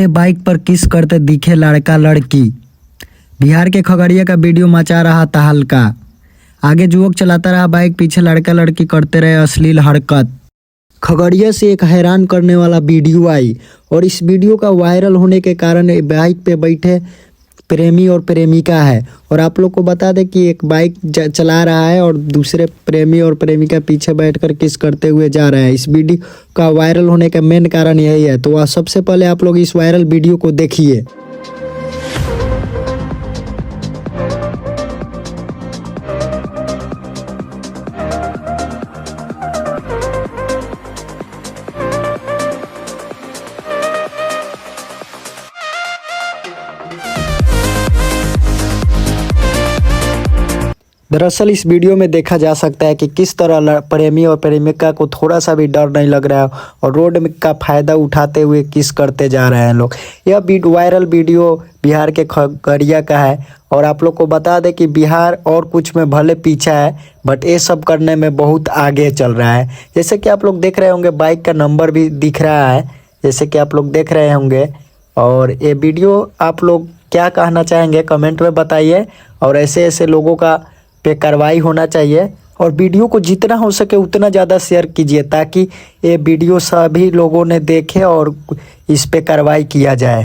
Bike पर किस करते दिखे लड़का लड़की। बिहार के खगड़िया का वीडियो मचा रहा तहलका। आगे युवक चलाता रहा बाइक, पीछे लड़का लड़की करते रहे अश्लील हरकत। खगड़िया से एक हैरान करने वाला वीडियो आई और इस वीडियो का वायरल होने के कारण बाइक पे बैठे प्रेमी और प्रेमिका है। और आप लोग को बता दें कि एक बाइक चला रहा है और दूसरे प्रेमी और प्रेमिका पीछे बैठकर किस करते हुए जा रहे हैं। इस वीडियो का वायरल होने का मेन कारण यही है। तो सबसे पहले आप लोग इस वायरल वीडियो को देखिए। दरअसल इस वीडियो में देखा जा सकता है कि किस तरह प्रेमी और प्रेमिका को थोड़ा सा भी डर नहीं लग रहा है और रोड में का फायदा उठाते हुए किस करते जा रहे हैं लोग। यह वायरल वीडियो बिहार के खगड़िया का है और आप लोग को बता दें कि बिहार और कुछ में भले पीछा है बट ये सब करने में बहुत आगे चल रहा है। जैसे कि आप लोग देख रहे होंगे बाइक का नंबर भी दिख रहा है, जैसे कि आप लोग देख रहे होंगे। और ये वीडियो आप लोग क्या कहना चाहेंगे कमेंट में बताइए। और ऐसे ऐसे लोगों का पे कार्रवाई होना चाहिए और वीडियो को जितना हो सके उतना ज़्यादा शेयर कीजिए ताकि ये वीडियो सभी लोगों ने देखे और इस पे कार्रवाई किया जाए।